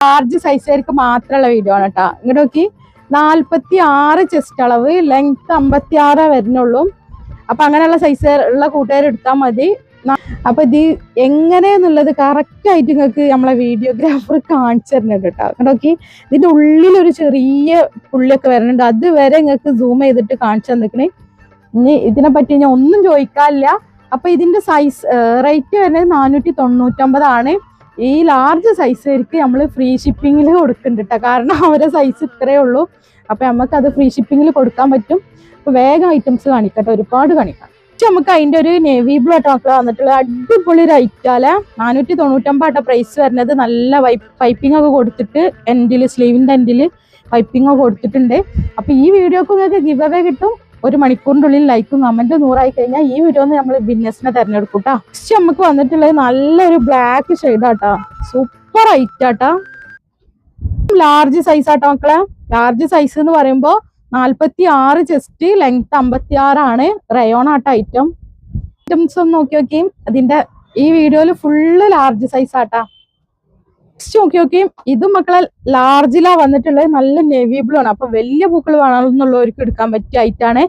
Large സൈസുകാർക്ക് മാത്രമുള്ള video ആണ് കേട്ടോ. ഇങ്ങോട്ട് നോക്കി 46 ചെസ്റ്റ് അളവ്, ലെങ്ത് 56 വരുന്നുള്ളൂ. അപ്പൊ അങ്ങനെയുള്ള സൈസ് ഉള്ള കൂട്ടുകാർ എടുത്താൽ മതി. അപ്പൊ ഇത് എങ്ങനെയെന്നുള്ളത് കറക്റ്റ് ആയിട്ട് നിങ്ങൾക്ക് നമ്മളെ വീഡിയോഗ്രാഫർ കാണിച്ചു തരുന്നുണ്ട് കേട്ടോ. നോക്കി ഇതിന്റെ ഉള്ളിലൊരു ചെറിയ പുള്ളിയൊക്കെ വരുന്നുണ്ട്. അതുവരെ നിങ്ങൾക്ക് സൂം ചെയ്തിട്ട് കാണിച്ചു തന്നിക്കണേ. ഇനി ഇതിനെ പറ്റി ഞാൻ ഒന്നും ചോദിക്കാനില്ല. അപ്പൊ ഇതിന്റെ സൈസ് റേറ്റ് വരുന്നത് 499 ഈ ലാർജ് സൈസുകാർക്ക് നമ്മൾ ഫ്രീ ഷിപ്പിങ്ങിൽ കൊടുക്കുന്നുണ്ട് കേട്ടോ. കാരണം അവരുടെ സൈസ് ഇത്രയേ ഉള്ളൂ. അപ്പൊ നമുക്ക് അത് ഫ്രീ ഷിപ്പിങ്ങിൽ കൊടുക്കാൻ പറ്റും. അപ്പൊ വേഗം ഐറ്റംസ് കാണിക്കട്ടെ, ഒരുപാട് കാണിക്കാം. നമുക്ക് അതിന്റെ ഒരു നേവി ബ്ലൂ ആയിട്ട് മക്കളെ വന്നിട്ടുള്ള അടിപൊളി റൈറ്റാല് 499 പ്രൈസ് വരുന്നത്. നല്ല പൈപ്പിംഗ് ഒക്കെ കൊടുത്തിട്ട് എൻഡില്, സ്ലീവിന്റെ എൻഡില് പൈപ്പിംഗ് ഒക്കെ കൊടുത്തിട്ടുണ്ട്. അപ്പൊ ഈ വീഡിയോക്ക് നിങ്ങൾക്ക് ഗിവ് അവേ കിട്ടും. 1 മണിക്കൂറിന്റെ ഉള്ളിൽ ലൈക്കും കമന്റും 100 ആയി കഴിഞ്ഞാൽ ഈ വീഡിയോ നമ്മൾ ബിസിനസിനെ തെരഞ്ഞെടുക്കും കേട്ടോ. നെക്സ്റ്റ് നമുക്ക് വന്നിട്ടുള്ളത് നല്ലൊരു ബ്ലാക്ക് ഷെയ്ഡാട്ടാ, സൂപ്പർ ഐറ്റാട്ടാ. ലാർജ് സൈസ് ആട്ടോ മക്കളെ. ലാർജ് സൈസ് എന്ന് പറയുമ്പോ 46 ചെസ്റ്റ്, ലെങ്ത് 56 റയോൺ ആട്ടോ ഐറ്റംസ് ഒന്ന് നോക്കി. അതിന്റെ ഈ വീഡിയോയില് ഫുള്ള് ലാർജ് സൈസ് ആട്ടാ. നെക്സ്റ്റ് നോക്കി. ഇതും മക്കളെ ലാർജിലാ വന്നിട്ടുള്ളത്. നല്ല നേവി ബ്ലൂ ആണ്. അപ്പൊ വലിയ പൂക്കൾ വേണമെന്നുള്ളവർക്ക് എടുക്കാൻ പറ്റിയ ഐറ്റാണ്.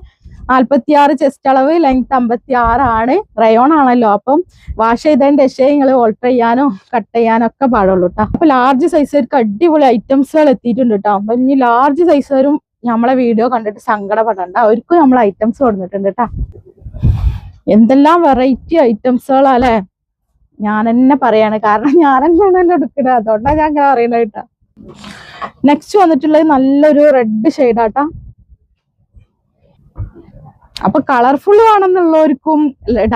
46 ചെസ്റ്റ് അളവ്, ലെങ്ത് 56 റയോൺ ആണല്ലോ. അപ്പം വാഷ് ചെയ്തതിന്റെ ശേഷം നിങ്ങൾ ഓൾട്ടർ ചെയ്യാനോ കട്ട് ചെയ്യാനോ ഒക്കെ പാടുള്ളൂ കേട്ടോ. അപ്പൊ ലാർജ് സൈസുകാർക്ക് അടിപൊളി ഐറ്റംസുകൾ എത്തിയിട്ടുണ്ട് കേട്ടോ. അപ്പൊ ഇനി ലാർജ് സൈസുകാരും നമ്മളെ വീഡിയോ കണ്ടിട്ട് സങ്കടപ്പെടണ്ട, അവർക്കും നമ്മൾ ഐറ്റംസ് കൊടുത്തിട്ടുണ്ട് കേട്ടാ. എന്തെല്ലാം വെറൈറ്റി ഐറ്റംസുകളാ അല്ലെ, ഞാൻ തന്നെ പറയാണ്. കാരണം ഞാൻ തന്നെയാണല്ലോ എടുക്കുന്നത്, അതുകൊണ്ടാണ് ഞാൻ അങ്ങനെ അറിയുന്നത് കേട്ടാ. നെക്സ്റ്റ് വന്നിട്ടുള്ളത് നല്ലൊരു റെഡ് ഷെയ്ഡാട്ടാ. അപ്പൊ കളർഫുൾ വേണമെന്നുള്ളവർക്കും,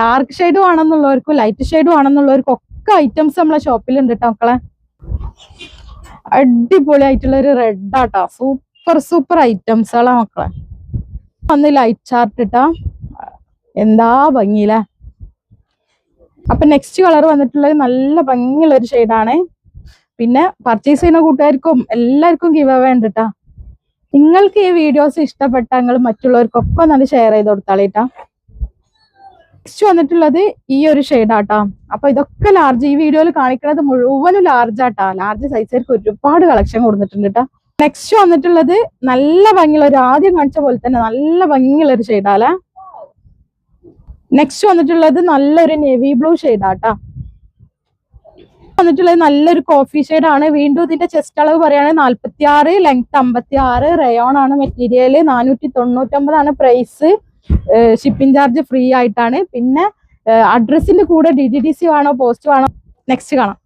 ഡാർക്ക് ഷെയ്ഡ് വേണമെന്നുള്ളവർക്കും, ലൈറ്റ് ഷെയ്ഡ് വേണമെന്നുള്ളവർക്കും ഒക്കെ ഐറ്റംസ് നമ്മളെ ഷോപ്പിലുണ്ട് കേട്ടോ മക്കളെ. അടിപൊളി ആയിട്ടുള്ള ഒരു റെഡ് ആട്ടാ, സൂപ്പർ ഐറ്റംസുകളാ മക്കളെ. വന്ന് ലൈറ്റ് ചാർട്ട് ഇട്ടാ എന്താ ഭംഗിയില്ലേ. അപ്പൊ നെക്സ്റ്റ് കളർ വന്നിട്ടുള്ളത് നല്ല ഭംഗിയുള്ള ഒരു ഷെയ്ഡാണ്. പിന്നെ പർച്ചേസ് ചെയ്യുന്ന കൂട്ടുകാർക്കും എല്ലാവർക്കും ഗിവ് അവേ ഉണ്ട് കേട്ടാ. നിങ്ങൾക്ക് ഈ വീഡിയോസ് ഇഷ്ടപ്പെട്ട നിങ്ങൾ മറ്റുള്ളവർക്കൊക്കെ നല്ല ഷെയർ ചെയ്ത് കൊടുത്താളേട്ടാ. നെക്സ്റ്റ് വന്നിട്ടുള്ളത് ഈ ഒരു ഷെയ്ഡാട്ടാ. അപ്പൊ ഇതൊക്കെ ലാർജ്, ഈ വീഡിയോയിൽ കാണിക്കുന്നത് മുഴുവനും ലാർജ് ആട്ടാ. ലാർജ് സൈസുകാർക്ക് ഒരുപാട് കളക്ഷൻ കൊടുത്തിട്ടുണ്ട് കേട്ടോ. നെക്സ്റ്റ് വന്നിട്ടുള്ളത് നല്ല ഭംഗിയുള്ള ഒരു, ആദ്യം കാണിച്ച പോലെ തന്നെ നല്ല ഭംഗിയുള്ള ഒരു ഷെയ്ഡാല്ലേ. നെക്സ്റ്റ് വന്നിട്ടുള്ളത് നല്ലൊരു നേവി ബ്ലൂ ഷെയ്ഡാട്ടാ. വന്നിട്ടുള്ളത് നല്ലൊരു കോഫി ഷെയ്ഡാണ്. വീണ്ടും ഇതിന്റെ ചെസ്റ്റ് അളവ് പറയുകയാണെങ്കിൽ 46, ലെങ്ത് 56 റയോൺ ആണ് material. 499 price. Shipping charge free ആയിട്ടാണ്. പിന്നെ അഡ്രസ്സിന്റെ കൂടെ DDDC വേണോ പോസ്റ്റ് വേണോ നെക്സ്റ്റ് കാണാം.